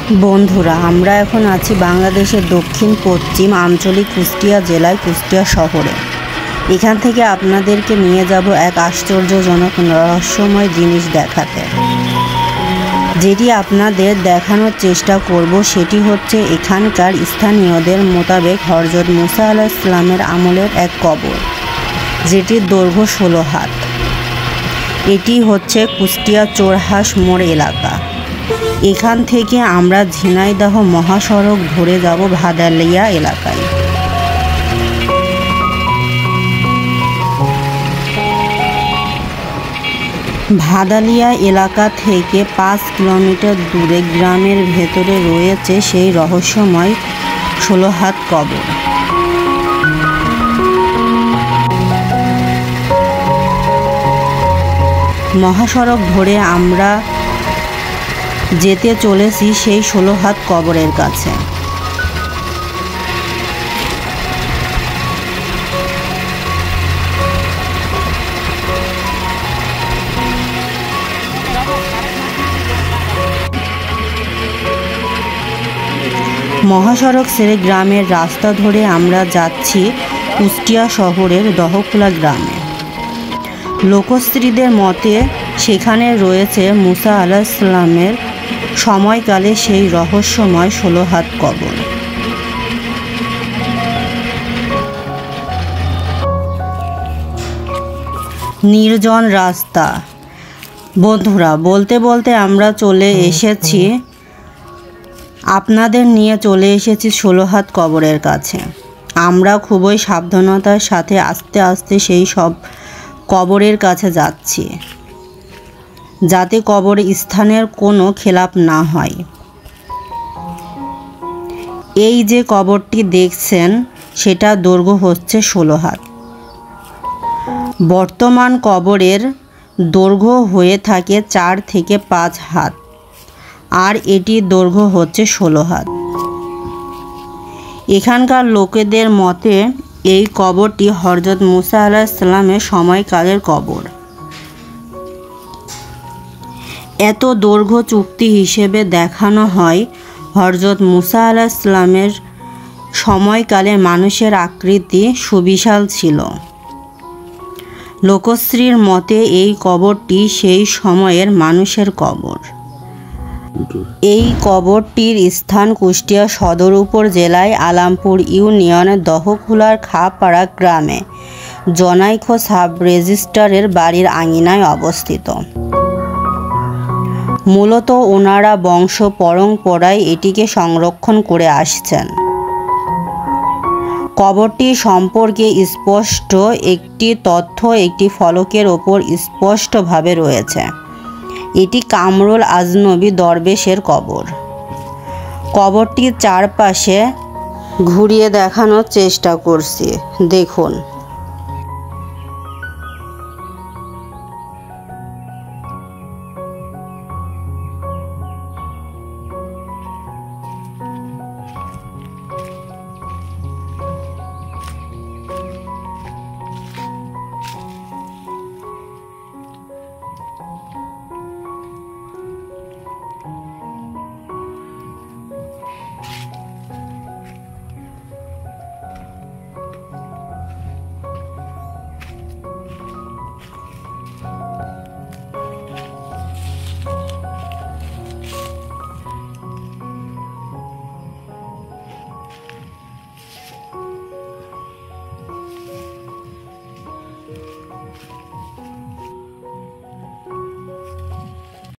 বন্ধুরা, আমরা এখন আছি বাংলাদেশের দক্ষিণ পশ্চিম আঞ্চলিক কুষ্টিয়া জেলায় কুষ্টিয়া শহরে। এখান থেকে আপনাদেরকে নিয়ে যাব এক আশ্চর্যজনক রহস্যময় জিনিস দেখাতে। যেটি আপনাদের দেখানোর চেষ্টা করব সেটি হচ্ছে এখানকার স্থানীয়দের মোতাবেক হযরত মুসা আলাইহিস সালামের আমলের এক কবর, যেটির দৈর্ঘ্য 16 হাত। এটি হচ্ছে কুষ্টিয়া চোরহাঁস মোড় এলাকা। এখান থেকে আমরা ঝিনাইদহ মহাসড়ক ধরে যাব ভাদালিয়া এলাকায়। ভাদালিয়া এলাকা থেকে 5 কিলোমিটার দূরে গ্রামের ভেতরে রয়েছে সেই রহস্যময় 16 হাত কবর। মহাসড়ক ধরে আমরা যেতে চলেছি সেই 16 হাত কবরের কাছে। মহাসড়ক ছেড়ে গ্রামের রাস্তা ধরে আমরা যাচ্ছি কুষ্টিয়া শহরের দহখোলা গ্রামে। লোকশ্রীদের মতে সেখানে রয়েছে মুসা আলাইহিস সালামের সময়কালে সেই রহস্যময় 16 হাত কবর। নির্জন রাস্তা। বন্ধুরা, বলতে বলতে আমরা আপনাদের নিয়ে চলে এসেছি 16 হাত কবরের কাছে। আমরা খুবই সাবধানতার সাথে আস্তে আস্তে সেই সব কবরের কাছে যাচ্ছি, যাতে কবর স্থানের কোনো খেলাপ না হয়। এই যে কবরটি দেখছেন সেটা দৈর্ঘ্য হচ্ছে 16 হাত। বর্তমান কবরের দৈর্ঘ্য হয়ে থাকে 4 থেকে 5 হাত, আর এটির দৈর্ঘ্য হচ্ছে 16 হাত। এখানকার লোকেদের মতে এই কবরটি হযরত মুসা আলাইহিস সালামের সময়কালের কবর। এত দৈর্ঘ্য চুক্তি হিসেবে দেখানো হয় হযরত মুসা আলাইহিস সালামের সময়কালে মানুষের আকৃতি সুবিশাল ছিল। লোকশ্রীর মতে এই কবরটি সেই সময়ের মানুষের কবর। এই কবরটির স্থান কুষ্টিয়া সদর উপজেলায় আলামপুর ইউনিয়নের দহখোলার খাপাড়া গ্রামে জনাইখো সাব রেজিস্ট্রারের বাড়ির আঙিনায় অবস্থিত। মূলত ওনারা বংশ পরম্পরায় এটিকে সংরক্ষণ করে আসছেন। কবরটি সম্পর্কে স্পষ্ট একটি তথ্য একটি ফলকের ওপর স্পষ্টভাবে রয়েছে। এটি কামরুল আজনবী দরবেশের কবর। কবরটির চারপাশে ঘুরিয়ে দেখানোর চেষ্টা করছি, দেখুন।